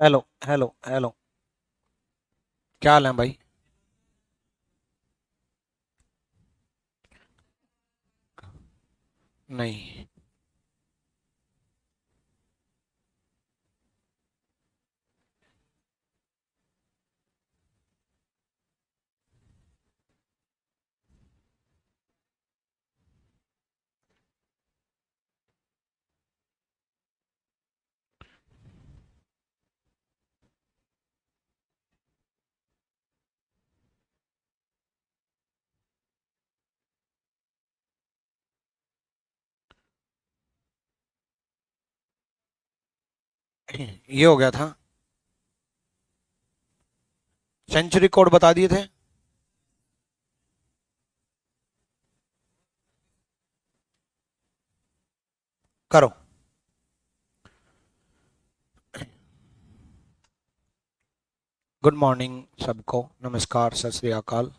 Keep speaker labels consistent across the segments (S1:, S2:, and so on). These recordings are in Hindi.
S1: Hello hello hello. क्या हाल है भाई? नहीं। ये हो गया था। सेंचुरी कोड बता दिए थे। करो। गुड मॉर्निंग सबको, नमस्कार, सत श्री अकाल।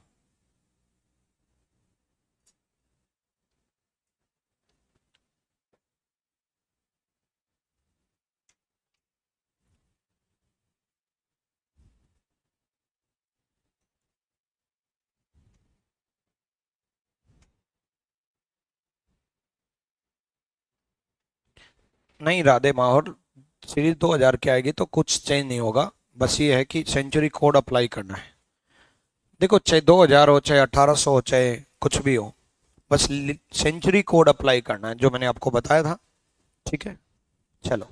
S1: नहीं, राधे माहौल। सीरीज 2000 की आएगी तो कुछ चेंज नहीं होगा। बस ये है कि सेंचुरी कोड अप्लाई करना है। देखो, चाहे 2000 हो, चाहे 1800 हो, चाहे कुछ भी हो, बस सेंचुरी कोड अप्लाई करना है जो मैंने आपको बताया था। ठीक है। चलो।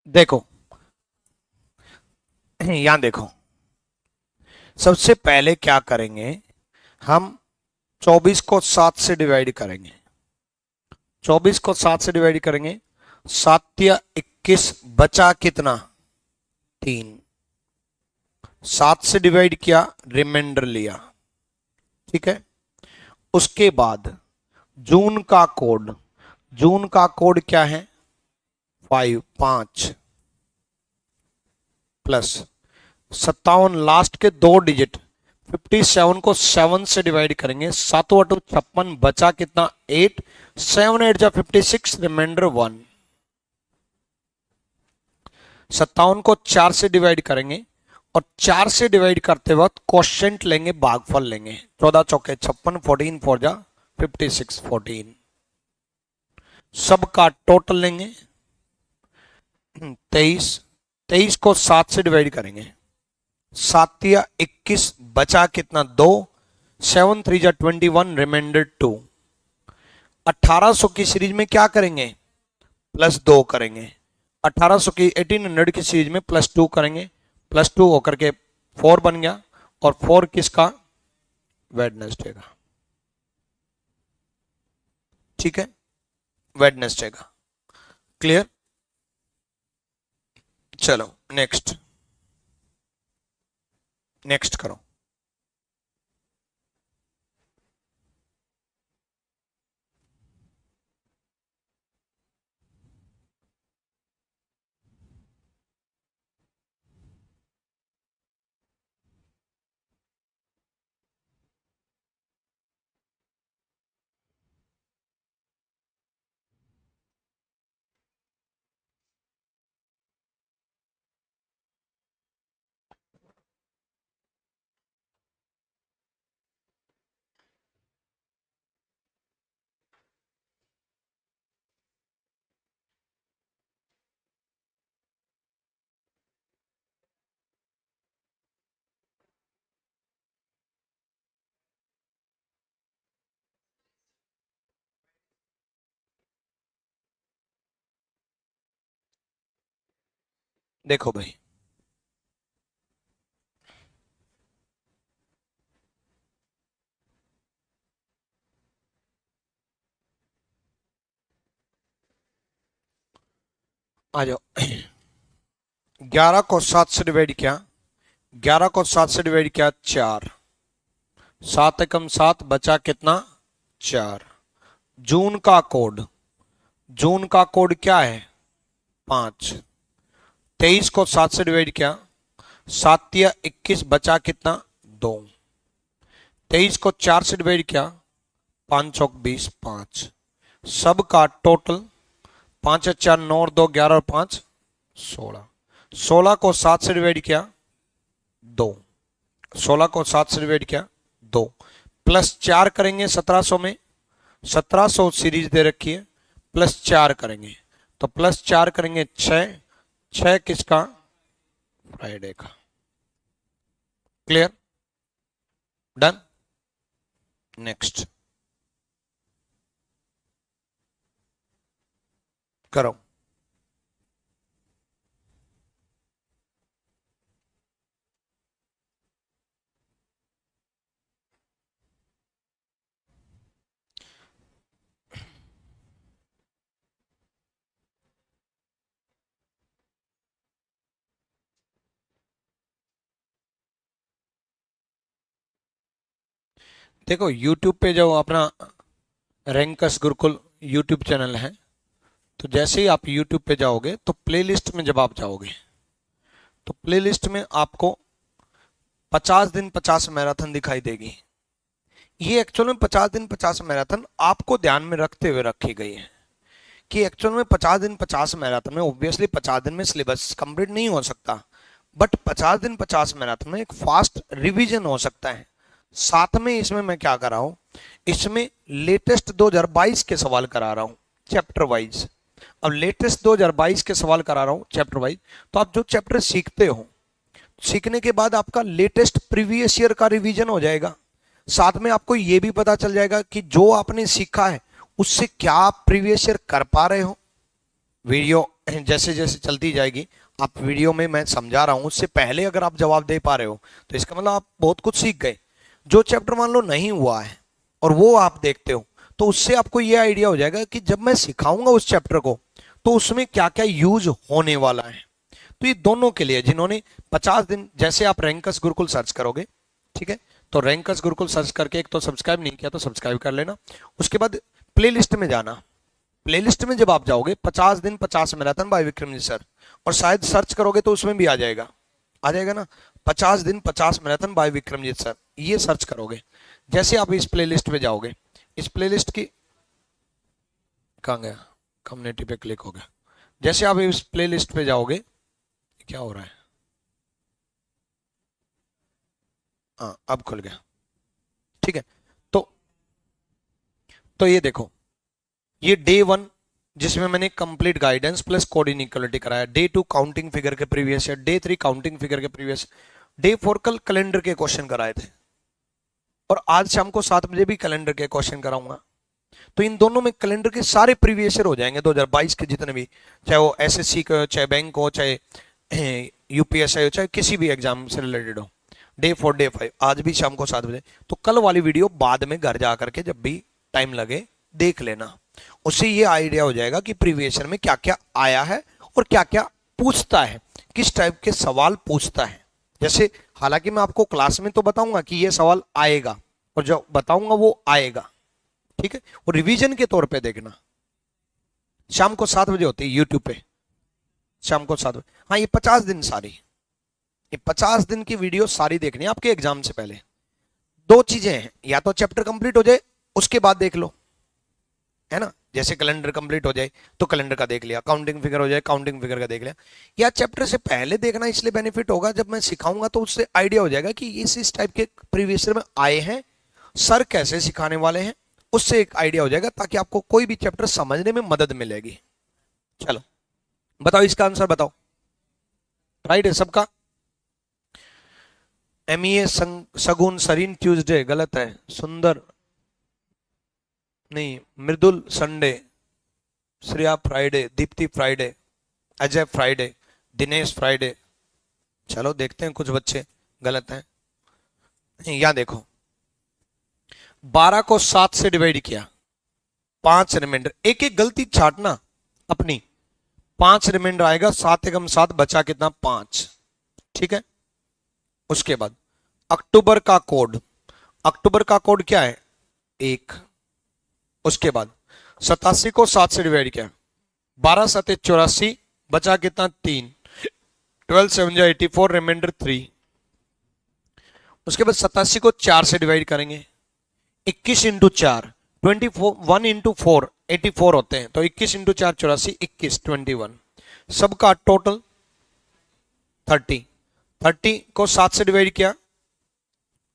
S1: देखो, यहां देखो। सबसे पहले क्या करेंगे? हम 24 को 7 से डिवाइड करेंगे। 24 को 7 से डिवाइड करेंगे। 7 या 21, बचा कितना? 3। 7 से डिवाइड किया, रिमाइंडर लिया। ठीक है। उसके बाद जून का कोड। जून का कोड क्या है? 5, 5 प्लस 57, लास्ट के दो डिजिट। 57 को 7 से डिवाइड करेंगे। 7 × 8 = 56, बचा कितना? 8। 7 × 8 = 56, रिमाइंडर 1। 57 को 4 से डिवाइड करेंगे, और 4 से डिवाइड करते वक्त क्वोशिएंट लेंगे, भागफल लेंगे। 14 चौके 56, 14 4 जा 56, 14। सबका टोटल लेंगे 23। 23 को 7 से डिवाइड करेंगे। 7 या 21, बचा कितना? 2। 7 3 = 21, रिमाइंडर 2। 1800 की सीरीज में क्या करेंगे? +2 करेंगे। 1800 की 1800 की सीरीज में +2 करेंगे। +2 होकर के 4 बन गया। और 4 किसका? वेडनेसडे का। ठीक है। वेडनेसडे का। क्लियर। चलो, नेक्स्ट। नेक्स्ट करो। देखो भाई, आ जाओ। 11 को 7 से डिवाइड किया, 11 को 7 से डिवाइड किया 4, 7 एकम 7 बचा कितना, 4। जून का कोड, जून का कोड क्या है, 5। 23 को 7 से डिवाइड किया, 7 या 21 बचा कितना, 2। 23 को 4 से डिवाइड किया, 5 चौक 20, 5। सबका टोटल 5 4 9 और 2 11 और 5 16। 16 को 7 से डिवाइड किया, 2। 16 को 7 से डिवाइड किया, 2 प्लस 4 करेंगे 1700 में, 1700 सीरीज दे रखी है, प्लस 4 करेंगे तो प्लस 4 करेंगे 6, 6 किसका, फ्राइडे का। क्लियर, डन, नेक्स्ट करो। देखो YouTube पे जो अपना रैंकस गुरुकुल YouTube चैनल है, तो जैसे ही आप YouTube पे जाओगे तो प्लेलिस्ट में जब आप जाओगे तो प्लेलिस्ट में आपको 50 दिन 50 मैराथन दिखाई देगी। ये एक्चुअल में 50 दिन 50 मैराथन आपको ध्यान में रखते हुए रखी गई है कि एक्चुअल में 50 दिन 50 मैराथन में ऑब्वियसली 50 दिन में सिलेबस कंप्लीट नहीं हो सकता, बट 50 दिन 50 मैराथन में एक फास्ट रिवीजन हो सकता है। साथ में इसमें मैं क्या कर रहा हूं, इसमें लेटेस्ट 2022 के सवाल करा रहा हूं चैप्टर वाइज। अब लेटेस्ट 2022 के सवाल करा रहा हूं चैप्टर वाइज, तो आप जो चैप्टर सीखते हो, सीखने के बाद आपका लेटेस्ट प्रीवियस ईयर का रिवीजन हो जाएगा। साथ में आपको यह भी पता चल जाएगा कि जो आपने सीखा है उससे क्या आप प्रीवियस ईयर कर पा रहे हो। वीडियो जैसे जैसे चलती जाएगी, आप वीडियो में मैं समझा रहा हूं, उससे पहले अगर आप जवाब दे पा रहे हो तो इसका मतलब आप बहुत कुछ सीख गए। जो चैप्टर मान लो नहीं हुआ है और वो आप देखते हो, तो उससे आपको ये आइडिया हो जाएगा कि जब मैं सिखाऊंगा उस चैप्टर को तो उसमें क्या क्या यूज होने वाला है। तो ये दोनों के लिए जिन्होंने 50 दिन, जैसे आप रैंकस गुरुकुल सर्च करोगे, ठीक है, तो रैंकस गुरुकुल सर्च करके एक तो सब्सक्राइब नहीं किया तो सब्सक्राइब कर लेना। उसके बाद प्लेलिस्ट में जाना, प्लेलिस्ट में जब आप जाओगे 50 दिन 50 मैराथन बाय विक्रमजीत सर, और शायद सर्च करोगे तो उसमें भी आ जाएगा, आ जाएगा ना, 50 दिन 50 मैराथन बाय विक्रमजीत सर, ये सर्च करोगे। जैसे आप इस प्लेलिस्ट में जाओगे, इस प्लेलिस्ट की, कहां गया, कम्युनिटी पे क्लिक हो गया। जैसे आप इस प्लेलिस्ट पे जाओगे, क्या हो रहा है, हाँ अब खुल गया, ठीक है। तो ये देखो, ये डे 1 जिसमें मैंने complete guidance plus code inequality कराया, डे 2 काउंटिंग फिगर के previous year, day 3 counting figure के प्रीवियस, डे 4 कल कैलेंडर के क्वेश्चन कराए थे, और आज शाम को 7 बजे भी कैलेंडर के क्वेश्चन कराऊंगा। तो इन दोनों में कैलेंडर के सारे प्रीवियस ईयर हो जाएंगे 2022 के जितने भी, चाहे वो एसएससी का हो, चाहे बैंक हो, चाहे यूपीएसआई हो, चाहे किसी भी एग्जाम से रिलेटेड हो। डे 4 डे 5 आज भी शाम को 7 बजे। तो कल वाली वीडियो बाद में घर जा करके जब भी टाइम लगे देख लेना, उससे ये आइडिया हो जाएगा कि प्रीवियस ईयर में क्या क्या आया है और क्या क्या पूछता है, किस टाइप के सवाल पूछता है। जैसे हालांकि मैं आपको क्लास में तो बताऊंगा कि ये सवाल आएगा, और जो बताऊंगा वो आएगा, ठीक है, और रिवीजन के तौर पे देखना। शाम को 7 बजे होती है यूट्यूब पे, शाम को 7 बजे। हाँ, ये 50 दिन सारी, ये 50 दिन की वीडियो सारी देखनी है आपके एग्जाम से पहले। दो चीजें हैं, या तो चैप्टर कंप्लीट हो जाए उसके बाद देख लो, है ना, जैसे कैलेंडर कंप्लीट हो जाए तो कैलेंडर का देख लिया, काउंटिंग फिगर हो जाए काउंटिंग फिगर का देख लिया, या चैप्टर से पहले देखना इसलिए बेनिफिट होगा, जब मैं सिखाऊंगा तो उससे आइडिया हो जाएगा कि इस टाइप के प्रीवियस ईयर में आए हैं, सर कैसे सिखाने वाले हैं, उससे एक आइडिया हो जाएगा, ताकि आपको कोई भी चैप्टर समझने में मदद मिलेगी। चलो बताओ इसका आंसर बताओ, राइट है सबका। एमईए सगुन सरीन ट्यूसडे गलत है, सुंदर नहीं, Mridul Sunday, Shreya Friday, Deepti Friday, Ajay Friday, Dinesh Friday. चलो देखते हैं, कुछ बच्चे गलत हैं। यहां देखो, 12 को 7 से डिवाइड किया, 5 रिमाइंडर, एक एक गलती छाटना अपनी, 5 रिमाइंडर आएगा, 7 एकम 7, बचा कितना 5। ठीक है, उसके बाद अक्टूबर का कोड, अक्टूबर का कोड क्या है 1। उसके बाद 87 को 7 से डिवाइड किया, 12 7 84, बचा कितना 3, 12 7 84, रिमाइंडर 3। उसके बाद 87 को 4 से डिवाइड करेंगे, 21 इंटू 4, 24, 1 इंटू 4 84 होते हैं, तो 21 इंटू 4 84, 21 21, सबका टोटल 30। 30 को 7 से डिवाइड किया,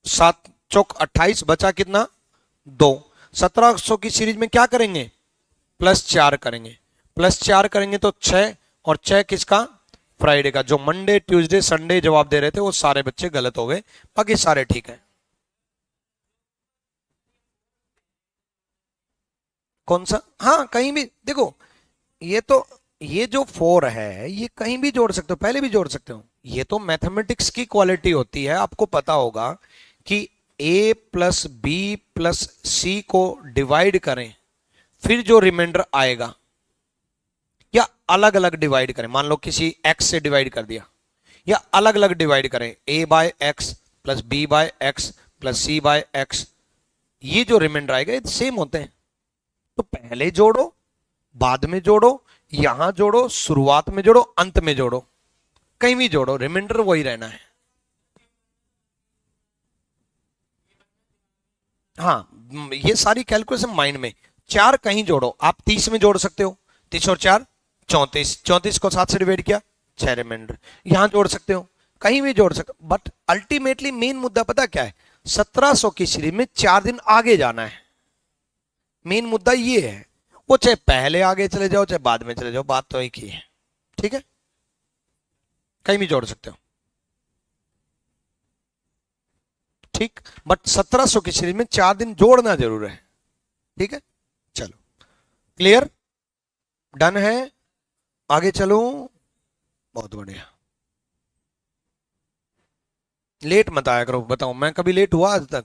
S1: 7 चौक 28, बचा कितना 2। 1700 की सीरीज में क्या करेंगे, +4 करेंगे, +4 करेंगे तो 6, और 6 किसका, फ्राइडे का। जो मंडे ट्यूसडे संडे जवाब दे रहे थे वो सारे बच्चे गलत हो गए, बाकी सारे ठीक है। कौन सा, हाँ कहीं भी देखो, ये तो, ये जो 4 है ये कहीं भी जोड़ सकते हो, पहले भी जोड़ सकते हो। ये तो मैथमेटिक्स की क्वालिटी होती है, आपको पता होगा कि a प्लस बी प्लस सी को डिवाइड करें, फिर जो रिमाइंडर आएगा, या अलग अलग डिवाइड करें, मान लो किसी x से डिवाइड कर दिया, या अलग अलग डिवाइड करें, a by x plus b by x plus c by x, ये जो रिमाइंडर आएगा ये सेम होते हैं। तो पहले जोड़ो, बाद में जोड़ो, यहां जोड़ो, शुरुआत में जोड़ो, अंत में जोड़ो, कहीं भी जोड़ो, रिमाइंडर वही रहना है। हाँ, ये सारी कैलकुलेशन माइंड में। 4 कहीं जोड़ो, आप 30 में जोड़ सकते हो, 30 और 4 34, 34 को 7 से डिवाइड किया, 6 रिमाइंडर, यहां जोड़ सकते हो, कहीं भी जोड़ सकते हो। बट अल्टीमेटली मेन मुद्दा पता क्या है, 1700 की सीरीज में 4 दिन आगे जाना है, मेन मुद्दा ये है। वो चाहे पहले आगे चले जाओ चाहे बाद में चले जाओ, बात तो एक ही है। ठीक है, कहीं भी जोड़ सकते हो। ठीक, बट 1700 की सीरीज में 4 दिन जोड़ना जरूर है। ठीक है, चलो क्लियर, डन है, आगे चलूं। बहुत बढ़िया, लेट मत आया करो, बताओ मैं कभी लेट हुआ आज तक।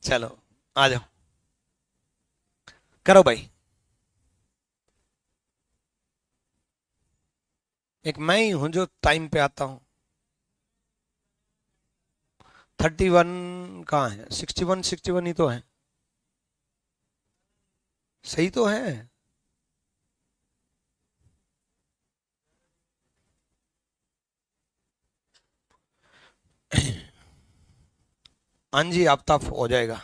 S1: चलो आ जाओ, करो भाई। एक मैं ही हूं जो टाइम पे आता हूं। 31 कहाँ है, 61 61 ही तो है, सही तो है। हाँ जी, आफ्ताब हो जाएगा।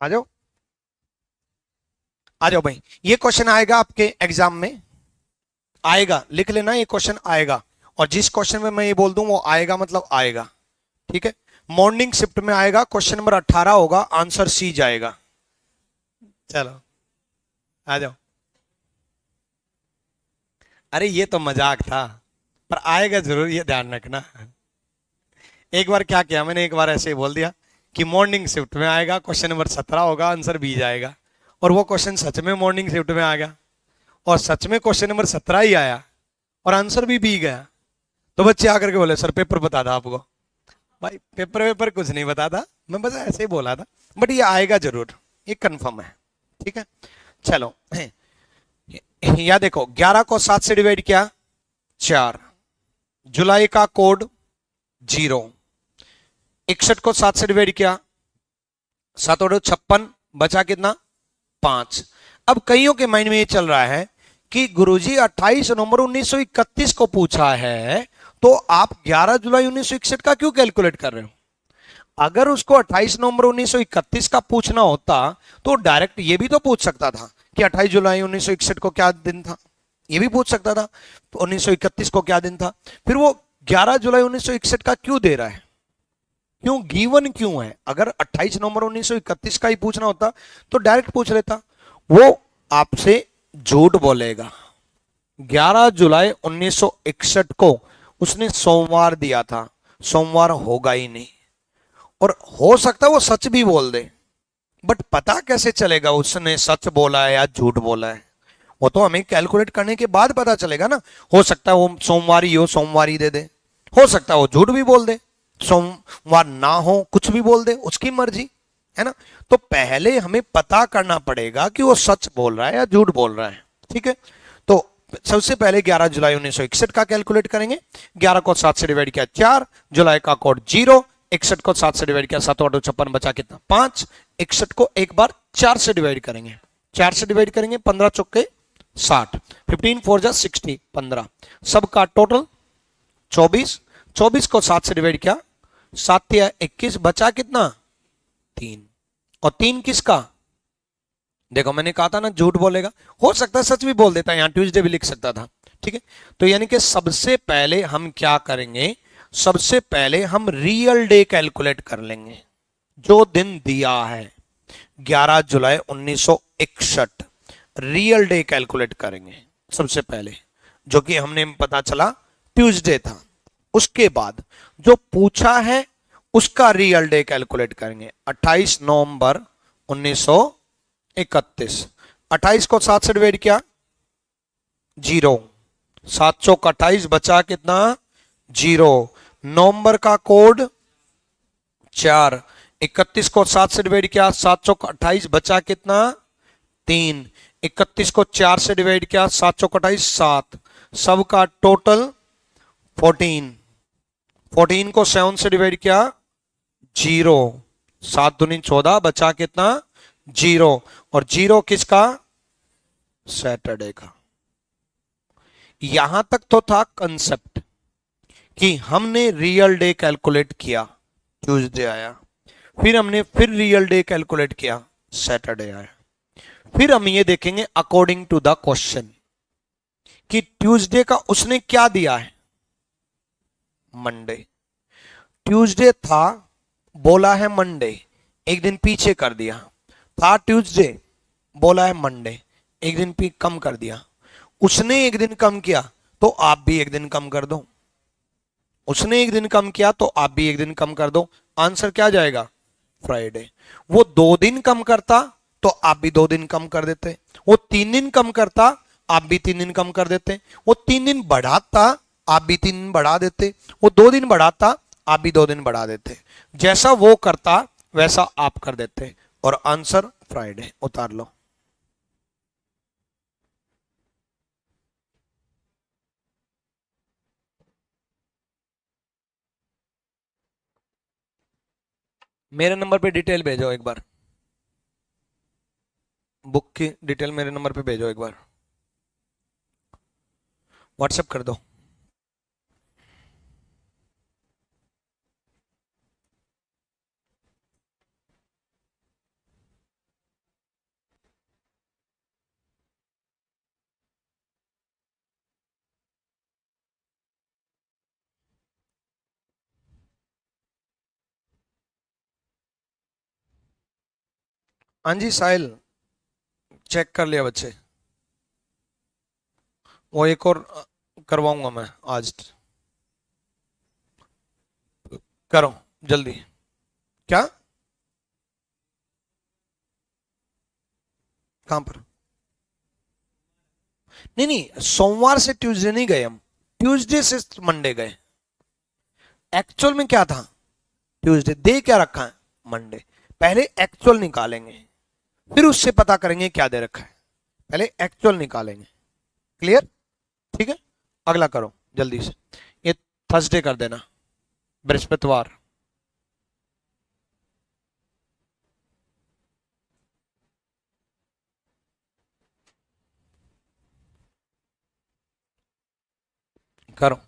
S1: आ जाओ, आ जाओ भाई, ये क्वेश्चन आएगा आपके एग्जाम में, आएगा, लिख लेना, ये क्वेश्चन आएगा। और जिस क्वेश्चन में मैं ये बोल दूं वो आएगा मतलब आएगा। ठीक है, मॉर्निंग शिफ्ट में आएगा, क्वेश्चन नंबर 18 होगा, आंसर सी जाएगा। चलो आ जाओ। अरे ये तो मजाक था, पर आएगा जरूर, ये ध्यान रखना। एक बार क्या किया मैंने, एक बार ऐसे ही बोल दिया कि मॉर्निंग शिफ्ट में आएगा, क्वेश्चन नंबर 17 होगा, आंसर बी जाएगा। और वो क्वेश्चन सच में मॉर्निंग शिफ्ट में आ गया, और सच में क्वेश्चन नंबर 17 ही आया, और आंसर भी बी गया। तो बच्चे आकर के बोले सर पेपर बता था आपको। भाई पेपर वेपर कुछ नहीं बता था, मैं बस ऐसे ही बोला था, बट ये आएगा जरूर, ये कंफर्म है। ठीक है, चलो। या देखो 11 को 7 से डिवाइड किया 4, जुलाई का कोड 0, 61 को 7 से डिवाइड किया 7 और 56, बचा कितना 5। अब कईयों के माइंड में ये चल रहा है कि गुरुजी 28 नवंबर 1931 को पूछा है, तो आप 11 जुलाई 1961 का क्यों कैलकुलेट कर रहे हो? अगर उसको 28 नवंबर 1931 का पूछना होता तो डायरेक्ट ये भी तो पूछ सकता था कि 28 जुलाई 1961 को क्या दिन था, ये भी पूछ सकता था, तो 1931 को क्या दिन था। फिर वो 11 जुलाई 1961 का क्यों दे रहा है, क्यों गिवन क्यों है? अगर 28 नवंबर 1931 का ही पूछना होता तो डायरेक्ट पूछ लेता। वो आपसे झूठ बोलेगा। 11 जुलाई 1961 को उसने सोमवार दिया था, सोमवार होगा ही नहीं। और हो सकता है वो सच भी बोल दे, बट पता कैसे चलेगा उसने सच बोला है या झूठ बोला है? वो तो हमें कैलकुलेट करने के बाद पता चलेगा ना। हो सकता है वो सोमवार ही हो, सोमवार ही दे दे, हो सकता है वो झूठ भी बोल दे, सोमवार ना हो, कुछ भी बोल दे, उसकी मर्जी है ना। तो पहले हमें पता करना पड़ेगा कि वो सच बोल रहा है या झूठ बोल रहा है। ठीक है, तो सबसे पहले 11 जुलाई 1961 का कैलकुलेट करेंगे। 11 को 7 से डिवाइड किया 4, जुलाई का कोड 0, 61 को 7 से डिवाइड किया 7 और 56, बचा कितना 5। 61 को एक बार 4 से डिवाइड करेंगे, 4 से डिवाइड करेंगे 15 चौके 60, 15 4 जा 60, 15, सबका टोटल 24। 24 को 7 से डिवाइड किया 7 या 21, बचा कितना 3। और 3 किसका? देखो मैंने कहा था ना झूठ बोलेगा, हो सकता है सच भी बोल देता है, यहां ट्यूसडे भी लिख सकता था। ठीक है, तो यानी कि सबसे पहले हम क्या करेंगे, सबसे पहले हम रियल डे कैलकुलेट कर लेंगे, जो दिन दिया है 11 जुलाई 1961, रियल डे कैलकुलेट करेंगे सबसे पहले, जो कि हमने पता चला ट्यूसडे था। उसके बाद जो पूछा है उसका रियल डे कैलकुलेट करेंगे, 28 नवंबर 1931। 28 को 7 से डिवाइड किया 0, 7 चौक 28, बचा कितना 0। नवंबर का कोड 4, 31 को 7 से डिवाइड किया 7 चौक 28, बचा कितना 3। 31 को 4 से डिवाइड किया 7 चौक 28, 7, सबका टोटल 14। 14 को 7 से डिवाइड किया 0, 7 दूनी 14, बचा कितना 0। और 0 किसका? सैटरडे का। यहां तक तो था कंसेप्ट कि हमने रियल डे कैलकुलेट किया, ट्यूसडे आया, फिर हमने फिर रियल डे कैलकुलेट किया, सैटरडे आया। फिर हम ये देखेंगे अकॉर्डिंग टू द क्वेश्चन कि ट्यूसडे का उसने क्या दिया है, मंडे। ट्यूसडे था, बोला है मंडे, एक दिन पीछे कर दिया, था ट्यूसडे, बोला है मंडे, एक दिन कम कर दिया। उसने एक दिन कम किया तो आप भी एक दिन कम कर दो, उसने एक दिन कम किया तो आप भी एक दिन कम कर दो, आंसर क्या जाएगा? फ्राइडे। वो 2 दिन कम करता तो आप भी 2 दिन कम कर देते, वो 3 दिन कम करता आप भी 3 दिन कम कर देते, वो 3 दिन बढ़ाता आप भी 3 दिन बढ़ा देते, वो 2 दिन बढ़ाता आप भी 2 दिन बढ़ा देते, जैसा वो करता वैसा आप कर देते, और आंसर फ्राइडे। उतार लो। मेरे नंबर पे डिटेल भेजो एक बार, बुक की डिटेल मेरे नंबर पे भेजो एक बार, व्हाट्सएप कर दो। हाँ जी साहिल, चेक कर लिया बच्चे। वो एक और करवाऊंगा मैं आज। करो जल्दी। क्या? कहाँ पर? नहीं नहीं, सोमवार से ट्यूसडे नहीं गए हम, ट्यूसडे से मंडे गए। एक्चुअल में क्या था? ट्यूसडे दे क्या रखा है? मंडे। पहले एक्चुअल निकालेंगे, फिर उससे पता करेंगे क्या दे रखा है। पहले एक्चुअल निकालेंगे। क्लियर? ठीक है, अगला करो जल्दी से। ये थर्सडे कर देना, बृहस्पतिवार। करो।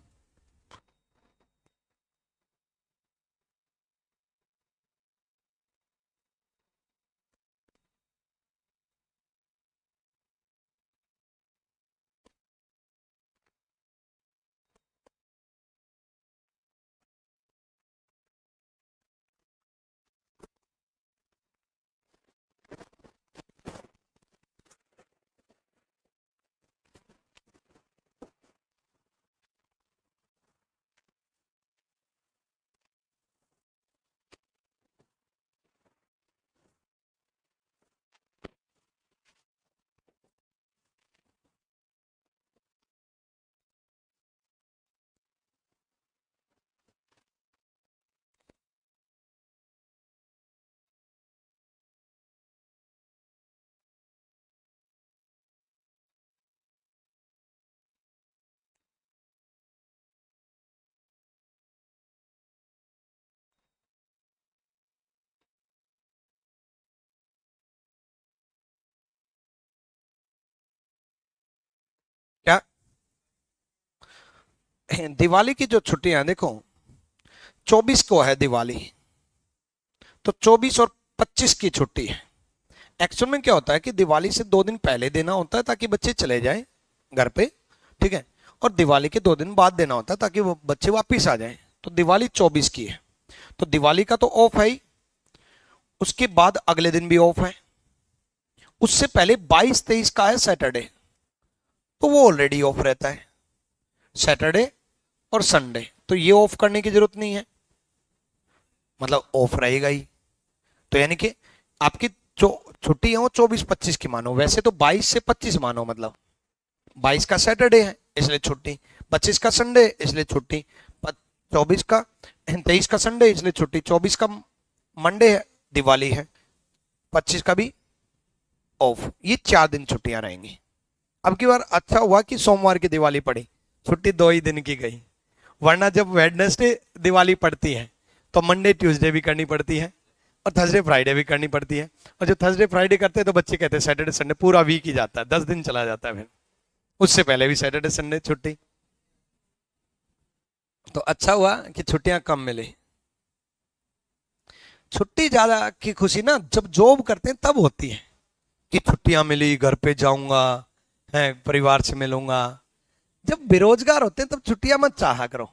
S1: क्या? दिवाली की जो छुट्टियां हैं, देखो 24 को है दिवाली, तो 24 और 25 की छुट्टी है। एक्चुअल में क्या होता है कि दिवाली से 2 दिन पहले देना होता है ताकि बच्चे चले जाएं घर पे, ठीक है। और दिवाली के 2 दिन बाद देना होता है ताकि वो बच्चे वापिस आ जाएं। तो दिवाली 24 की है, तो दिवाली का तो ऑफ है ही, उसके बाद अगले दिन भी ऑफ है। उससे पहले 22-23 का है सैटरडे, तो वो ऑलरेडी ऑफ रहता है, सैटरडे और संडे, तो ये ऑफ करने की जरूरत नहीं है, मतलब ऑफ रहेगा ही। तो यानी कि आपकी जो छुट्टी है वो 24-25 की मानो, वैसे तो 22 से 25 मानो, मतलब 22 का सैटरडे है इसलिए छुट्टी, 25 का संडे इसलिए छुट्टी, 24 का 23 का संडे इसलिए छुट्टी, 24 का मंडे है, दिवाली है, 25 का भी ऑफ। ये 4 दिन छुट्टियां रहेंगी। अब की बार अच्छा हुआ कि सोमवार की दिवाली पड़ी, छुट्टी 2 ही दिन की गई, वरना जब वेडनेसडे दिवाली पड़ती है तो मंडे ट्यूसडे भी करनी पड़ती है और थर्सडे फ्राइडे भी करनी पड़ती है। और जब थर्सडे फ्राइडे करते हैं तो बच्चे कहते हैं सैटरडे संडे पूरा वीक ही जाता है, 10 दिन चला जाता है, फिर उससे पहले भी सैटरडे संडे छुट्टी। तो अच्छा हुआ कि छुट्टियां कम मिली। छुट्टी ज्यादा की खुशी ना जब जॉब करते हैं तब होती है कि छुट्टियां मिली, घर पे जाऊंगा, है परिवार से मिलूंगा। जब बेरोजगार होते हैं तब छुट्टियां मत चाहा करो।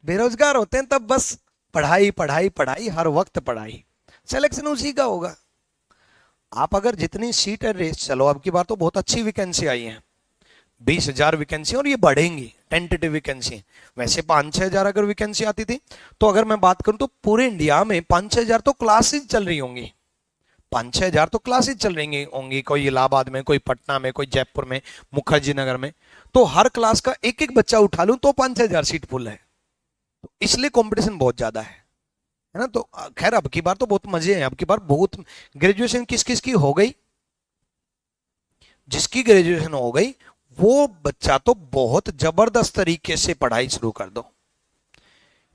S1: बेरोजगार होते हैं तब बस पढ़ाई पढ़ाई पढ़ाई, हर वक्त पढ़ाई, सिलेक्शन उसी का होगा। आप अगर जितनी सीट है रेस, चलो अब की बार तो बहुत अच्छी वैकेंसी आई है, 20,000 वैकेंसी, और ये बढ़ेंगी, टेंटेटिव वैकेंसी। वैसे 5-6 हजार अगर वैकेंसी आती थी, तो अगर मैं बात करूं तो पूरे इंडिया में 5-6 हजार तो क्लासेज चल रही होंगी, 5-6 हजार तो क्लासेज चल रही होंगी, कोई इलाहाबाद में, कोई पटना में, कोई जयपुर में, मुखर्जी नगर में। तो हर क्लास का एक एक बच्चा उठा लूं तो 5-6 हजार सीट फुल है, तो इसलिए कंपटीशन बहुत ज्यादा है ना। तो खैर अब की बार तो बहुत मजे हैं, अब की बार बहुत। ग्रेजुएशन किस किस की हो गई? जिसकी ग्रेजुएशन हो गई वो बच्चा तो बहुत जबरदस्त तरीके से पढ़ाई शुरू कर दो,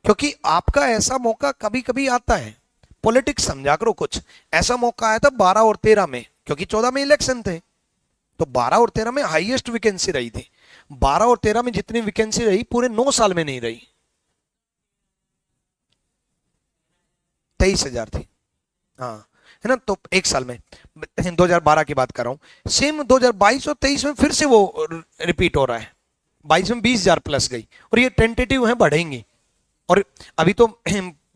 S1: क्योंकि आपका ऐसा मौका कभी कभी आता है। पॉलिटिक्स समझा करो कुछ, ऐसा मौका आया था 12 और 13 में, क्योंकि 14 में इलेक्शन थे, तो 12 और 13 में हाईएस्ट वैकेंसी रही थी। 12 और 13 में जितनी वैकेंसी रही पूरे 9 साल में नहीं रही, 23,000 थी। हाँ, है ना, तो एक साल में 2012 की बात कर रहा हूं। सेम 2022 और 23 में फिर से वो रिपीट हो रहा है, 22 में 20,000 प्लस गई, और ये टेंटेटिव है, बढ़ेंगी। और अभी तो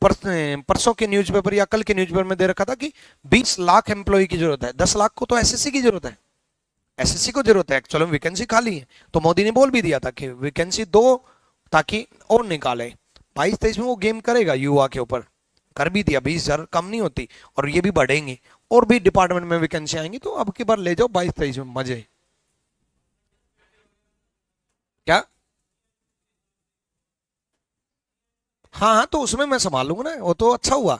S1: परसों के न्यूज़पेपर या कल के न्यूज़पेपर में दे रखा था कि 20 लाख एम्प्लॉय की जरूरत है, 10 लाख को तो एसएससी की जरूरत है, एसएससी को जरूरत है, चलो वैकेंसी खाली है, तो मोदी ने बोल भी दिया था कि वैकेंसी दो ताकि और निकाले। 22-23 में वो गेम करेगा युवा के ऊपर, कर भी दिया, 20,000 कम नहीं होती, और ये भी बढ़ेंगे, और भी डिपार्टमेंट में वैकेंसी आएंगी, तो अब की बार ले जाओ 22-23 में मजे। क्या? हाँ हाँ, तो उसमें मैं संभाल लूंगा ना, वो तो अच्छा हुआ।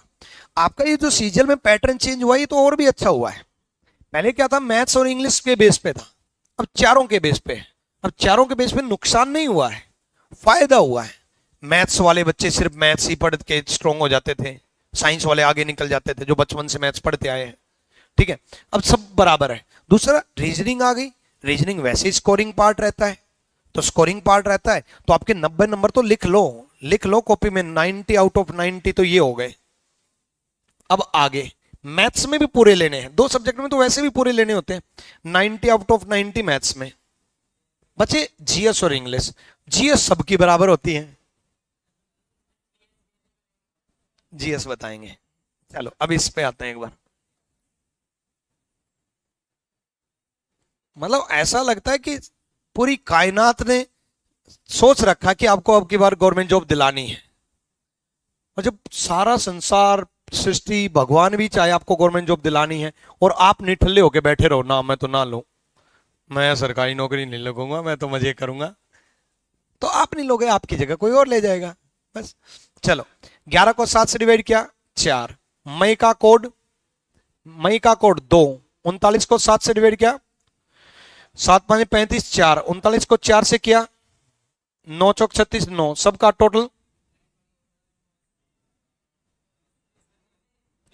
S1: आपका ये जो सीजल में पैटर्न चेंज हुआ, ये तो और भी अच्छा हुआ है। पहले क्या था, मैथ्स और इंग्लिश के बेस पे था, अब चारों के बेस पे है। अब चारों के बेस पे नुकसान नहीं हुआ है, फायदा हुआ है। मैथ्स वाले बच्चे सिर्फ मैथ्स ही पढ़ के स्ट्रोंग हो जाते थे, साइंस वाले आगे निकल जाते थे जो बचपन से मैथ्स पढ़ते आए हैं। ठीक है, अब सब बराबर है। दूसरा, रीजनिंग आ गई, रीजनिंग वैसे ही स्कोरिंग पार्ट रहता है, तो स्कोरिंग पार्ट रहता है, तो आपके 90 नंबर तो लिख लो, लिख लो कॉपी में, 90 आउट ऑफ 90 तो ये हो गए। अब आगे मैथ्स में भी पूरे लेने हैं, दो सब्जेक्ट में तो वैसे भी पूरे लेने होते हैं, 90 आउट ऑफ 90 मैथ्स में। बचे जीएस और इंग्लिश, जीएस सबकी बराबर होती है, जीएस बताएंगे। चलो अब इस पे आते हैं एक बार। मतलब ऐसा लगता है कि पूरी कायनात ने सोच रखा कि आपको अब की बार गवर्नमेंट जॉब दिलानी है, और जब सारा संसार, सृष्टि, भगवान भी चाहे आपको गवर्नमेंट जॉब दिलानी है, और आप निठल्ले होके बैठे रहो, ना मैं तो ना लूं, मैं सरकारी नौकरी नहीं लगूंगा, मैं तो मजे करूंगा, तो आप नहीं लोगे, आपकी जगह कोई और ले जाएगा, बस। चलो, 11 को 7 से डिवाइड किया, 4। मई का कोड, मई का कोड 2। 39 को 7 से डिवाइड किया, 7×5 = 35, 4। 39 को 4 से किया, 9×4 = 36, 9, सबका टोटल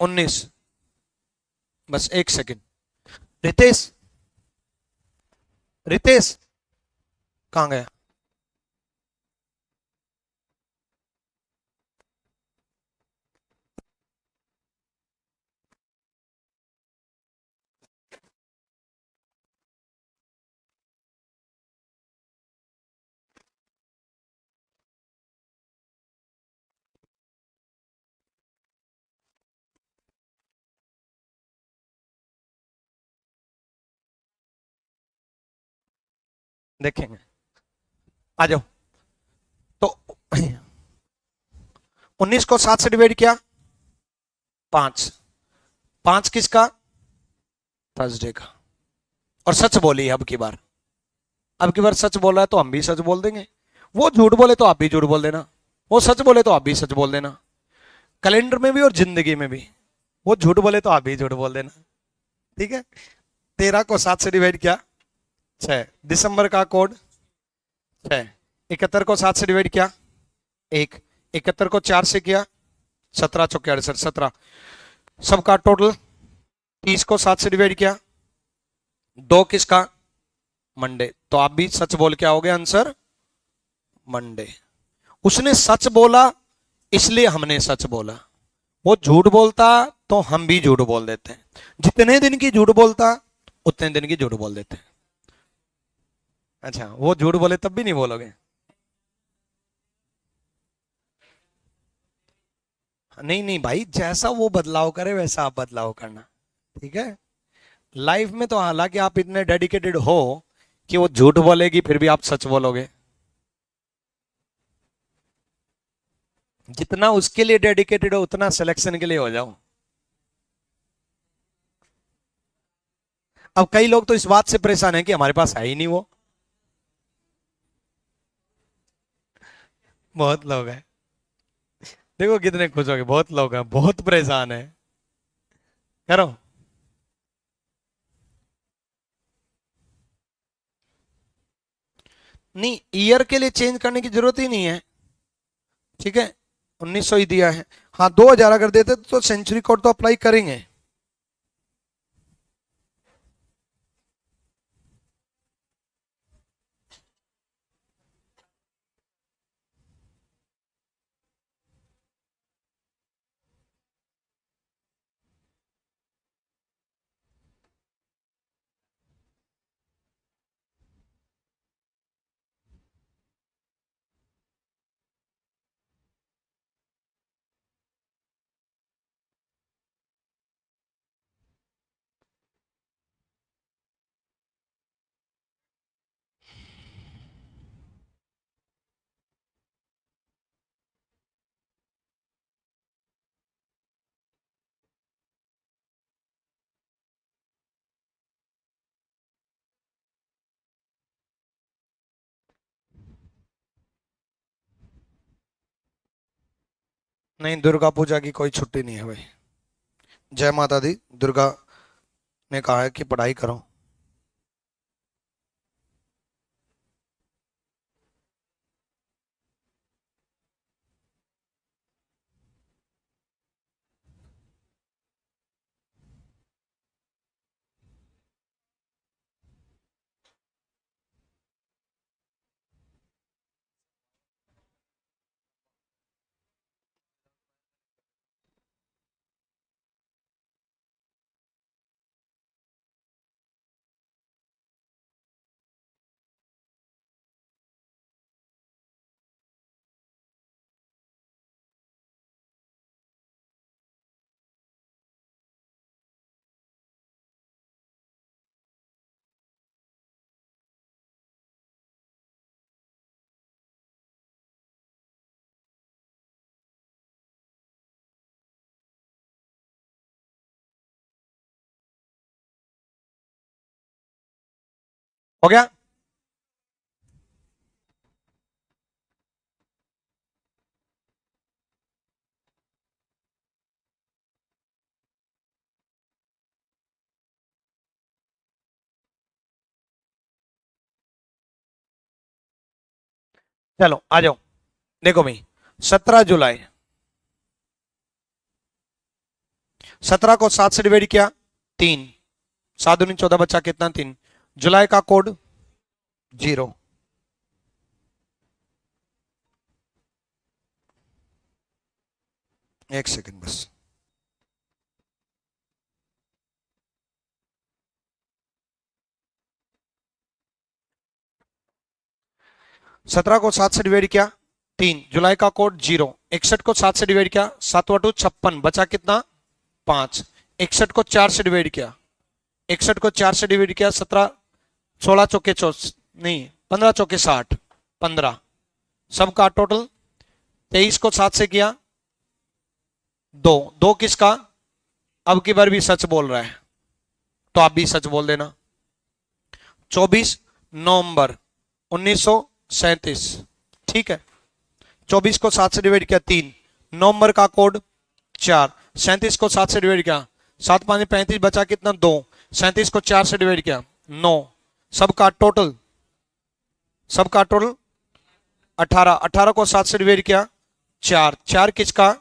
S1: 19। बस एक सेकंड, रितेश, रितेश कहां गया? देखेंगे, आ जाओ। तो 19 को 7 से डिवाइड किया, 5। 5 किसका? थर्सडे का। और सच बोली अब की बार, अब की बार सच बोल रहा है तो हम भी सच बोल देंगे, वो झूठ बोले तो आप भी झूठ बोल देना, वो सच बोले तो आप भी सच बोल देना, कैलेंडर में भी और जिंदगी में भी, वो झूठ बोले तो आप भी झूठ बोल देना। ठीक है, 13 को 7 से डिवाइड किया, 6। दिसंबर का कोड 6। 71 को 7 से डिवाइड किया, 1। 71 को 4 से किया, 17×4 = 17, सबका टोटल। 30 को 7 से डिवाइड किया, 2 किसका? मंडे, तो आप भी सच बोल के आओगे आंसर मंडे। उसने सच बोला इसलिए हमने सच बोला, वो झूठ बोलता तो हम भी झूठ बोल देते हैं, जितने दिन की झूठ बोलता उतने दिन की झूठ बोल देते हैं। अच्छा, वो झूठ बोले तब भी नहीं बोलोगे? नहीं नहीं भाई, जैसा वो बदलाव करे वैसा आप बदलाव करना, ठीक है। लाइफ में तो हालांकि आप इतने डेडिकेटेड हो कि वो झूठ बोलेगी फिर भी आप सच बोलोगे, जितना उसके लिए डेडिकेटेड हो उतना सिलेक्शन के लिए हो जाओ। अब कई लोग तो इस बात से परेशान है कि हमारे पास है ही नहीं वो, बहुत लोग हैं, देखो कितने खुश हो गए, बहुत लोग हैं, बहुत परेशान है। करो। नहीं, ईयर के लिए चेंज करने की जरूरत ही नहीं है, ठीक है, 1900 ही दिया है। हाँ, 2000 अगर देते तो सेंचुरी कोड तो अप्लाई करेंगे। नहीं, दुर्गा पूजा की कोई छुट्टी नहीं है भाई। जय माता दी। दुर्गा ने कहा है कि पढ़ाई करो। हो गया। चलो आ जाओ। देखो भाई, 17 जुलाई, 17 को 7 से डिवाइड किया, 3। 7 दूनी 14, बच्चा कितना? 3। जुलाई का कोड 0। एक सेकंड बस। 17 को 7 से डिवाइड किया, 3। जुलाई का कोड 0। 61 को 7 से डिवाइड किया, 7×2 56, बचा कितना? 5। 61 को 4 से डिवाइड किया, 61 को 4 से डिवाइड किया, 17, 16 चौके 24, नहीं 15 चौके 60, 15। सबका टोटल 23 को 7 से किया, 2। 2 किसका? अब की बार भी सच बोल रहा है तो आप भी सच बोल देना। 24 नवंबर 1937। ठीक है। 24 को 7 से डिवाइड किया, 3। नवंबर का कोड 4। 37 को 7 से डिवाइड किया, 7×5 = 35, बचा कितना? 2। 37 को 4 से डिवाइड किया, 9। सबका टोटल 18। 18 को 7 से डिवाइड किया, 4। 4 किसका?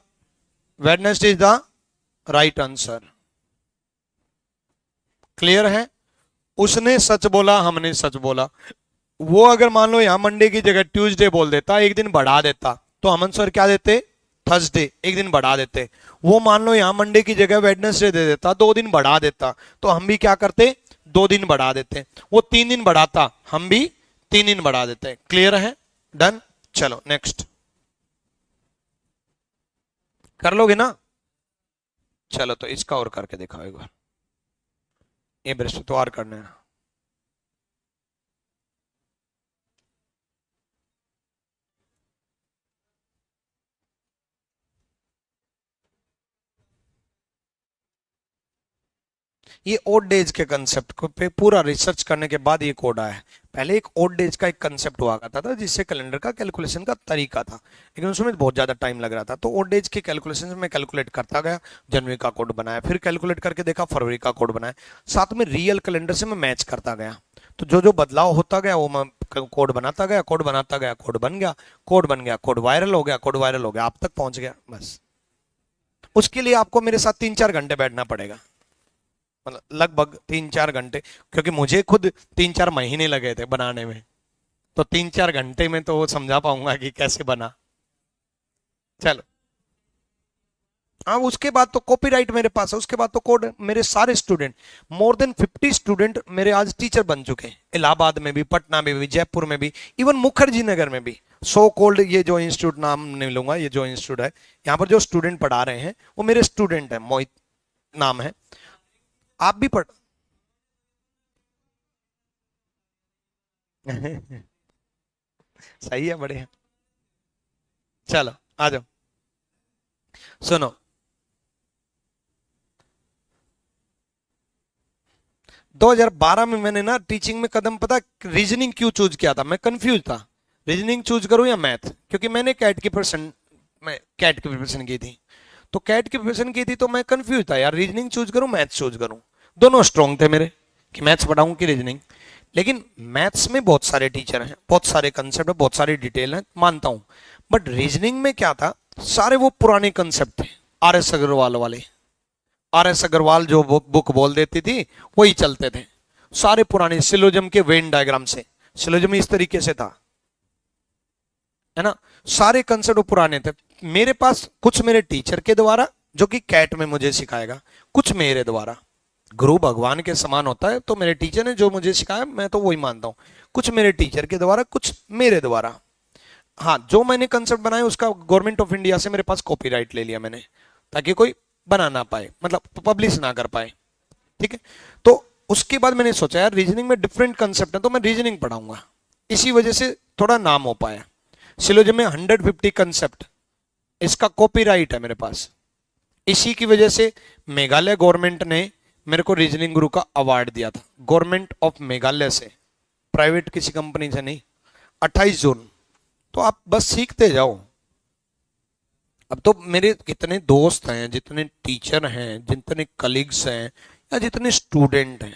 S1: Wednesday is the right answer. Clear है? उसने सच बोला, हमने सच बोला। वो अगर मान लो यहां मंडे की जगह ट्यूसडे बोल देता, एक दिन बढ़ा देता, तो हम आंसर क्या देते? थर्सडे, एक दिन बढ़ा देते। वो मान लो यहां मंडे की जगह वेडनेसडे दे देता, 2 दिन बढ़ा देता, तो हम भी क्या करते? 2 दिन बढ़ा देते। वो 3 दिन बढ़ाता, हम भी 3 दिन बढ़ा देते। क्लियर है? डन। चलो नेक्स्ट। कर लोगे ना? चलो तो इसका और करके दिखाओ एक बार। ये बृहस्पतिवार करना है। ये ओड डेज के कंसेप्ट को पे पूरा रिसर्च करने के बाद ये कोड आया है। पहले एक ओड डेज का एक कंसेप्ट हुआ करता था जिससे कैलेंडर का कैलकुलेशन का तरीका था, लेकिन उसमें बहुत ज्यादा टाइम लग रहा था। तो ओड डेज के कैलकुलेशन में कैलकुलेट करता गया, जनवरी का कोड बनाया, फिर कैलकुलेट करके देखा, फरवरी का कोड बनाया, साथ में रियल कैलेंडर से मैं मैच करता गया। तो जो जो बदलाव होता गया वो मैं कोड बनाता गया, कोड बनाता गया, कोड बन गया, कोड बन गया, कोड वायरल हो गया, कोड वायरल हो गया, आप तक पहुंच गया बस। उसके लिए आपको मेरे साथ 3-4 घंटे बैठना पड़ेगा, मतलब लगभग 3-4 घंटे, क्योंकि मुझे खुद 3-4 महीने लगे थे बनाने में। तो 3-4 घंटे में तो वो समझा पाऊंगा कि कैसे बना। चलो। हाँ, उसके बाद तो कॉपीराइट मेरे पास है, उसके बाद तो कोड मेरे सारे स्टूडेंट, मोर देन 50 स्टूडेंट मेरे आज टीचर बन चुके हैं। इलाहाबाद में भी, पटना में भी, जयपुर में भी, इवन मुखर्जी नगर में भी। सो कोल्ड ये जो इंस्टीट्यूट नाम नहीं लूंगा, ये जो इंस्टीट्यूट है, यहाँ पर जो स्टूडेंट पढ़ा रहे हैं वो मेरे स्टूडेंट है, मोहित नाम है। आप भी पढ़ सही है, बढ़िया। चलो आ जाओ। सुनो, 2012 में मैंने ना टीचिंग में कदम, पता रीजनिंग क्यों चूज किया था? मैं कंफ्यूज था, रीजनिंग चूज करूं या मैथ, क्योंकि मैंने कैट की परसेंट मैं कैट की प्रिपरेशन की थी, तो कैट की प्रिपरेशन की थी तो मैं कंफ्यूज था यार, रीजनिंग चूज करूं मैथ्स चूज करूं। दोनों स्ट्रॉन्ग थे मेरे कि मैथ्स पढ़ाऊं कि रीजनिंग। लेकिन मैथ्स में बहुत सारे टीचर हैं, बहुत सारे कंसेप्ट है, बहुत सारी डिटेल है, मानता हूं। बट रीजनिंग में क्या था, सारे वो पुराने कंसेप्ट थे, आर एस अग्रवाल वाले। आर एस अग्रवाल जो बुक बोल देती थी वही चलते थे, सारे पुराने सिलोजम के वेन डायग्राम से। सिलोजम इस तरीके से था, है ना, सारे कंसेप्ट पुराने थे। मेरे पास कुछ मेरे टीचर के द्वारा जो कि कैट में मुझे सिखाएगा, कुछ मेरे द्वारा। गुरु भगवान के समान होता है, तो मेरे टीचर ने जो मुझे सिखाया मैं तो वही मानता हूं। कुछ मेरे टीचर के द्वारा, कुछ मेरे द्वारा। हाँ, जो मैंने कंसेप्ट बनाया उसका गवर्नमेंट ऑफ इंडिया से मेरे पास कॉपीराइट ले लिया मैंने, ताकि कोई बना ना पाए, मतलब पब्लिश ना कर पाए। ठीक है, तो उसके बाद मैंने सोचा यार रीजनिंग में डिफरेंट कंसेप्ट है, तो मैं रीजनिंग पढ़ाऊंगा। इसी वजह से थोड़ा नाम हो पाया। सिलोजम में 150 कंसेप्ट, इसका कॉपीराइट है मेरे पास। इसी की वजह से मेघालय गवर्नमेंट ने मेरे को रीजनिंग गुरु का अवार्ड दिया था, गवर्नमेंट ऑफ मेघालय से, प्राइवेट किसी कंपनी से नहीं। 28 जून। तो आप बस सीखते जाओ। अब तो मेरे कितने दोस्त हैं, जितने टीचर हैं, जितने कलीग्स हैं, या जितने स्टूडेंट हैं,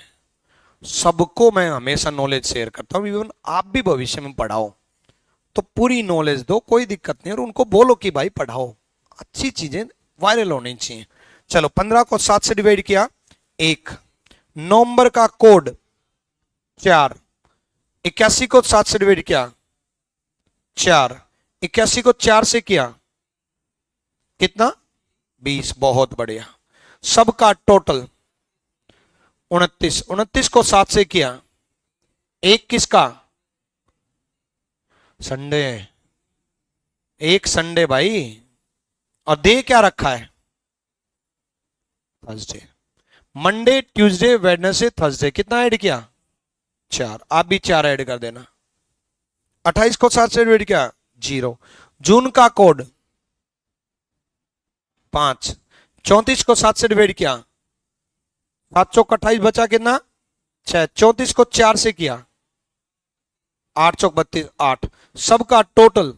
S1: सबको मैं हमेशा नॉलेज शेयर करता हूँ। इवन आप भी भविष्य में पढ़ाओ तो पूरी नॉलेज दो, कोई दिक्कत नहीं, और उनको बोलो कि भाई पढ़ाओ, अच्छी चीजें वायरल होनी चाहिए। चलो, 15 को 7 से डिवाइड किया 1, नवंबर का कोड 4, 81 को 7 से डिवाइड किया 4, 81 को 4 से किया कितना 20, बहुत बढ़िया। सबका टोटल 29, 29 को 7 से किया, एक किसका, संडे, एक संडे भाई, और दे क्या रखा है, Thursday. Monday, Tuesday, Wednesday, Thursday, कितना ऐड किया 4, आप भी 4 ऐड कर देना। 28 को 7 से डिवाइड किया 0। जून का कोड 5, 34 को 7 से डिवाइड किया 7 चौक 28, बचा कितना 6, 34 को 4 से किया 8 चौक 32, 8। सबका टोटल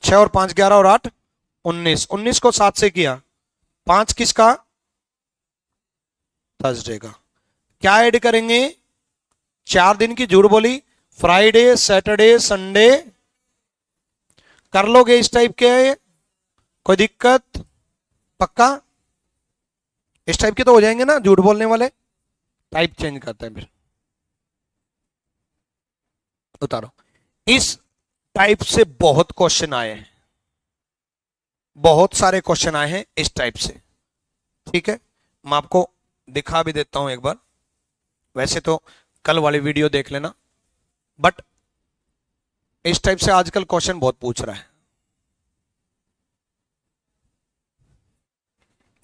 S1: 6 और 5 11 और 8 19, 19 को 7 से किया 5, किसका, थर्सडे का। क्या ऐड करेंगे, 4 दिन की झूठ बोली, फ्राइडे, सैटरडे, संडे। कर लोगे इस टाइप के, कोई दिक्कत, पक्का इस टाइप के तो हो जाएंगे ना, झूठ बोलने वाले। टाइप चेंज करते हैं फिर, उतारो। इस टाइप से बहुत क्वेश्चन आए हैं, बहुत सारे क्वेश्चन आए हैं इस टाइप से। ठीक है, मैं आपको दिखा भी देता हूं एक बार। वैसे तो कल वाली वीडियो देख लेना, बट इस टाइप से आजकल क्वेश्चन बहुत पूछ रहा है।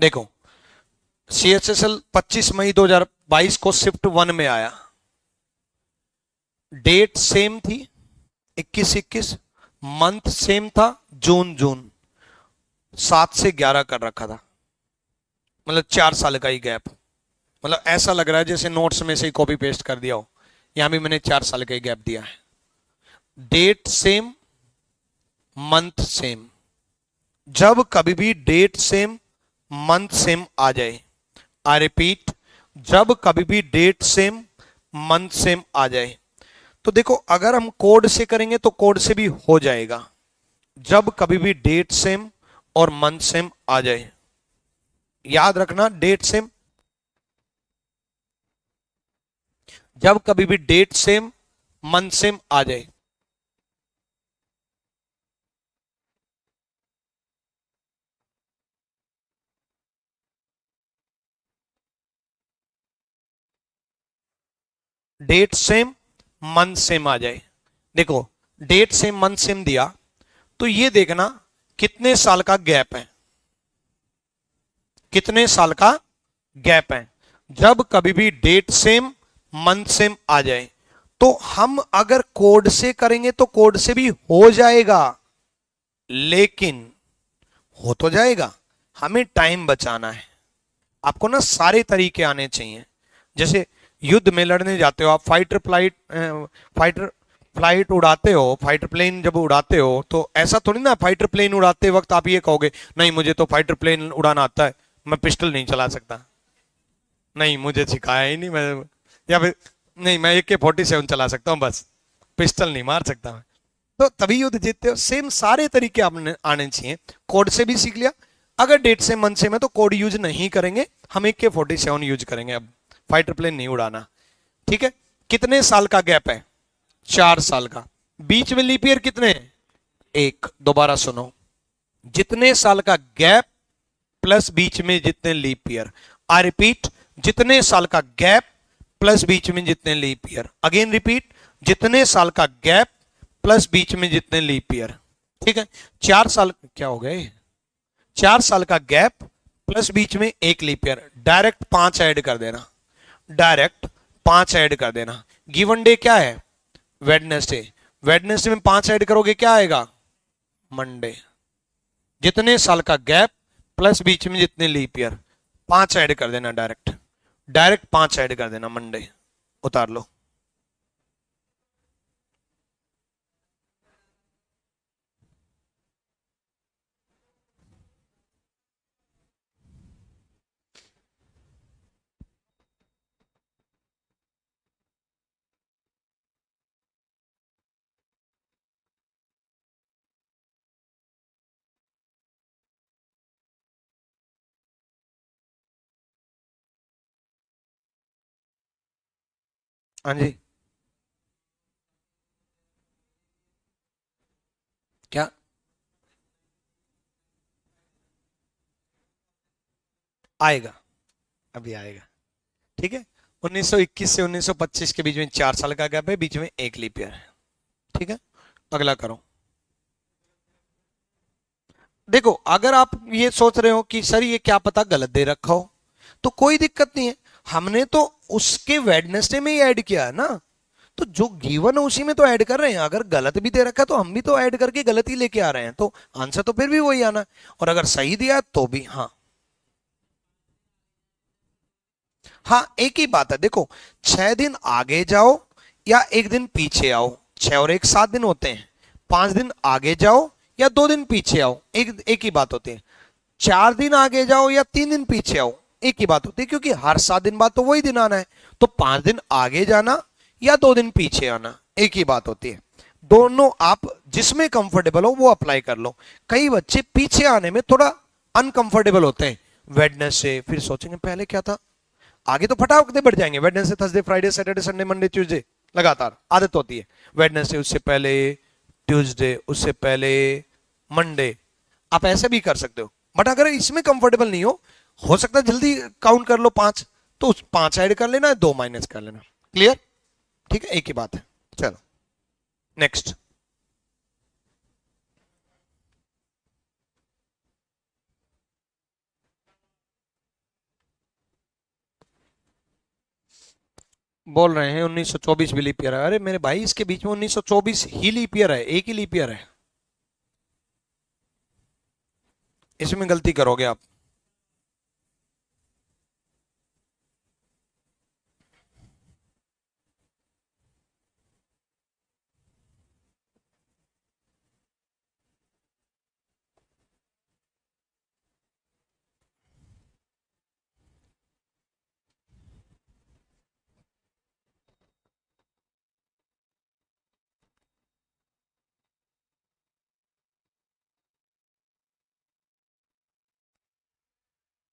S1: देखो, CHSL 25 मई 2022 को शिफ्ट 1 में आया, डेट सेम थी 21-21, मंथ सेम था जून, 7 से 11 कर रखा था, मतलब 4 साल का ही गैप। मतलब ऐसा लग रहा है जैसे नोट्स में से ही कॉपी पेस्ट कर दिया हो, यहां भी मैंने 4 साल का ही गैप दिया है। Date same, month same. जब कभी भी डेट सेम, मंथ सेम आ जाए, आई रिपीट, जब कभी भी डेट सेम, मंथ सेम आ जाए, तो देखो अगर हम कोड से करेंगे तो कोड से भी हो जाएगा। जब कभी भी डेट सेम और मंथ सेम आ जाए, याद रखना, डेट सेम, जब कभी भी डेट सेम, मंथ सेम आ जाए, डेट सेम, मंथ सेम आ जाए। देखो, डेट सेम, मंथ सेम दिया, तो ये देखना कितने साल का गैप है, कितने साल का गैप है। जब कभी भी डेट सेम, मंथ सेम आ जाए, तो हम अगर कोड से करेंगे तो कोड से भी हो जाएगा, लेकिन हो तो जाएगा, हमें टाइम बचाना है। आपको ना सारे तरीके आने चाहिए। जैसे युद्ध में लड़ने जाते हो आप, फाइटर फ्लाइट उड़ाते हो, फाइटर प्लेन जब उड़ाते हो तो ऐसा थोड़ी ना फाइटर प्लेन उड़ाते वक्त आप ये कहोगे नहीं मुझे तो फाइटर प्लेन उड़ाना आता है, मैं पिस्टल नहीं चला सकता, नहीं मुझे सिखाया ही नहीं, मैं या फिर नहीं मैं AK-47 चला सकता हूँ बस, पिस्टल नहीं मार सकता मैं। तो तभी युद्ध जीतते हो। सेम सारे तरीके आपने आने चाहिए। कोड से भी सीख लिया, अगर डेट से मंथ से में तो कोड यूज नहीं करेंगे, हम AK-47 यूज करेंगे, अब फाइटर प्लेन नहीं उड़ाना। ठीक है, कितने साल का गैप है? 4 साल का। बीच में लीप ईयर कितने हैं? एक। दोबारा सुनो, जितने साल का गैप प्लस बीच में जितने लीप ईयर। आई रिपीट, जितने साल का गैप प्लस बीच में जितने लीप ईयर। अगेन रिपीट, जितने साल का गैप प्लस बीच में जितने लीप ईयर। ठीक है, 4 साल क्या हो गए, 4 साल का गैप प्लस बीच में एक लीप ईयर, डायरेक्ट 5 ऐड कर देना, डायरेक्ट 5 ऐड कर देना। गिवन डे क्या है? वेडनेसडे। वेडनेसडे में 5 ऐड करोगे क्या आएगा? मंडे। जितने साल का गैप प्लस बीच में जितने लीप ईयर, 5 ऐड कर देना, डायरेक्ट डायरेक्ट 5 ऐड कर देना, मंडे। उतार लो। हाँ जी, क्या आएगा? अभी आएगा। ठीक है, 1921 से 1925 के बीच में 4 साल का गैप है, बीच में एक लीप ईयर है। ठीक है, अगला करो। देखो, अगर आप ये सोच रहे हो कि सर ये क्या पता गलत दे रखा हो, तो कोई दिक्कत नहीं है, हमने तो उसके वेडनेसडे में ही ऐड किया है ना, तो जो गिवन है उसी में तो ऐड कर रहे हैं। अगर गलत भी दे रखा है तो हम भी तो ऐड करके गलत ही लेके आ रहे हैं, तो आंसर तो फिर भी वही आना है। और अगर सही दिया तो भी। हाँ हाँ, एक ही बात है। देखो, 6 दिन आगे जाओ या एक दिन पीछे आओ, 6 और 1 7 दिन होते हैं। 5 दिन आगे जाओ या 2 दिन पीछे आओ, एक एक ही बात होती है। 4 दिन आगे जाओ या 3 दिन पीछे आओ, एक ही बात होती है, क्योंकि हर 7 दिन बाद तो वही दिन आना है। तो 5 दिन आगे जाना या 2 दिन पीछे आना, एक ही बात होती है। दोनों आप जिसमें कंफर्टेबल हो वो अप्लाई कर लो। कई बच्चे पीछे आने में थोड़ा अनकंफर्टेबल होते हैं, वेडनेसडे, फिर सोचेंगे पहले क्या था, आगे तो फटाफट बढ़ जाएंगे, Wednesday Thursday Friday Saturday Sunday Monday Tuesday, लगातार आदत होती है। वेडनेसडे उससे पहले, ट्यूसडे उससे पहले, मंडे। आप ऐसे भी कर सकते हो, बट अगर इसमें कंफर्टेबल नहीं हो सकता है जल्दी काउंट कर लो 5, तो 5 ऐड कर लेना, 2 माइनस कर लेना। क्लियर? ठीक है, एक ही बात है। चलो नेक्स्ट। बोल रहे हैं 1924 भी लीप ईयर है। अरे मेरे भाई, इसके बीच में 1924 ही लीप ईयर है, एक ही लीप ईयर है, इसमें गलती करोगे आप।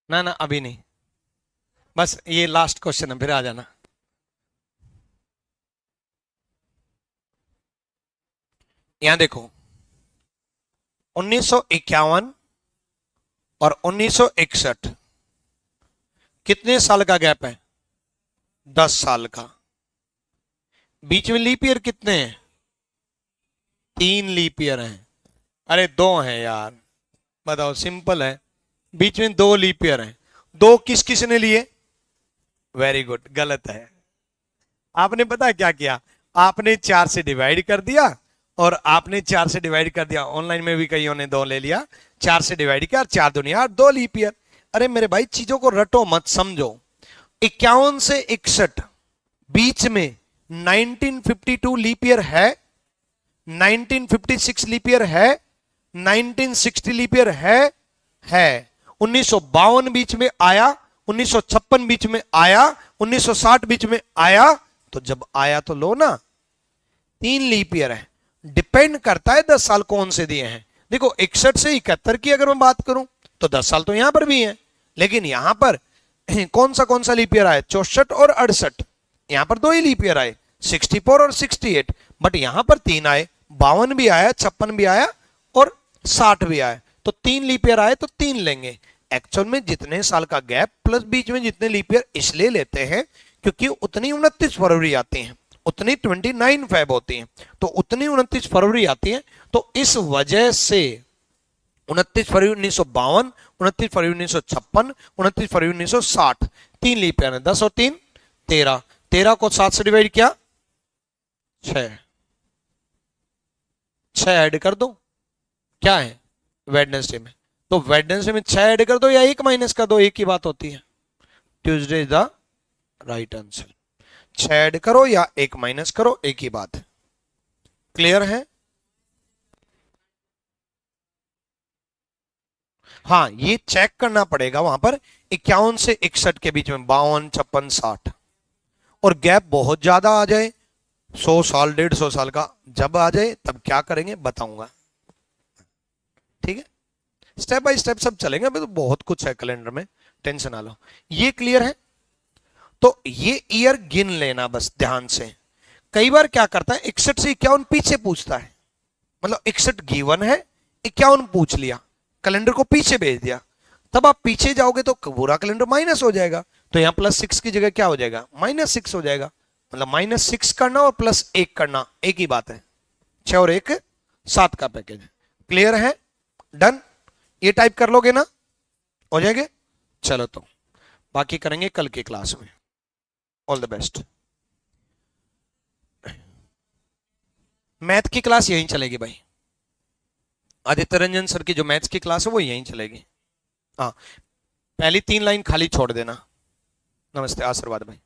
S1: ना ना, अभी नहीं, बस ये लास्ट क्वेश्चन है, फिर आ जाना। यहां देखो, 1951 और 1961, कितने साल का गैप है? 10 साल का। बीच में लीप ईयर कितने हैं? 3 लीप ईयर हैं। अरे 2 हैं यार, बताओ, सिंपल है, बीच में 2 लीप ईयर हैं। 2 किस किस ने लिए? वेरी गुड, गलत है। आपने पता है क्या किया, आपने 4 से डिवाइड कर दिया, और आपने 4 से डिवाइड कर दिया, ऑनलाइन में भी कईयों ने 2 ले लिया, 4 से डिवाइड किया, 4 दुनिया 2 लीप ईयर। अरे मेरे भाई, चीजों को रटो मत, समझो। 51 से 61 बीच में 1952 लीप ईयर है 1956 लीप ईयर है, 1960 लीप ईयर है 1952 बीच में आया, 1956 बीच में आया, 1960 बीच में आया, तो जब आया तो लो ना, 3 लीप ईयर है। डिपेंड करता है 10 साल कौन से दिए हैं। देखो 61 से 71 की अगर मैं बात करूं तो 10 साल तो यहां पर भी है, लेकिन यहां पर कौन सा लीप ईयर आए, 64 और 68, यहां पर 2 ही लीप ईयर आए, 64 और 68, बट यहां पर 3 आए, 52 भी आया, 56 भी आया और 60 भी आया, तो 3 लीप ईयर आए तो 3 लेंगे। एक्चुअल में जितने साल का गैप प्लस बीच में जितने लीप ईयर इसलिए लेते हैं क्योंकि उतनी 29 फरवरी आती है, उतनी 29 फेब होती है, तो उतनी 29 फरवरी आती है, तो इस वजह से 29 फरवरी 1952, 29 फरवरी 1956, 29 फरवरी 1960, 3 लीप ईयर है, 10 और 3 13, 13 को 7 से डिवाइड किया 6 ऐड कर दो, क्या है वेडनेसडे में, तो वेडनेसडे में 6 ऐड कर दो या 1 माइनस कर दो, एक ही बात होती है। Tuesday is the right answer. 6 add करो या 1 माइनस करो, एक ही बात है। क्लियर है? हाँ, ये चेक करना पड़ेगा वहां पर 51 से 61 के बीच में, 52, 56, 60, और गैप बहुत ज्यादा आ जाए 100 साल 150 साल का, जब आ जाए तब क्या करेंगे बताऊंगा। ठीक है, स्टेप बाय स्टेप सब चलेंगे, अभी तो बहुत कुछ है कैलेंडर में, टेंशन ना लो। ये क्लियर है? तो ये ईयर गिन लेना बस ध्यान से। कई बार क्या करता है 61 से 51 पीछे पूछता है, मतलब 61 गिवन है, 51 पूछ लिया, कैलेंडर को पीछे भेज दिया, तब आप पीछे जाओगे तो पूरा कैलेंडर माइनस हो जाएगा, तो यहां +6 की जगह क्या हो जाएगा, -6 हो जाएगा, मतलब -6 करना और +1 करना एक ही बात है। 6 और 1 7 का पैकेज है। क्लियर है? डन? ये टाइप कर लोगे ना, हो जाएंगे। चलो तो बाकी करेंगे कल की क्लास में। All the best. मैथ की क्लास यहीं चलेगी भाई, आदित्य रंजन सर की जो मैथ्स की क्लास है वो यहीं चलेगी। हाँ, पहली 3 लाइन खाली छोड़ देना। नमस्ते, आशीर्वाद भाई।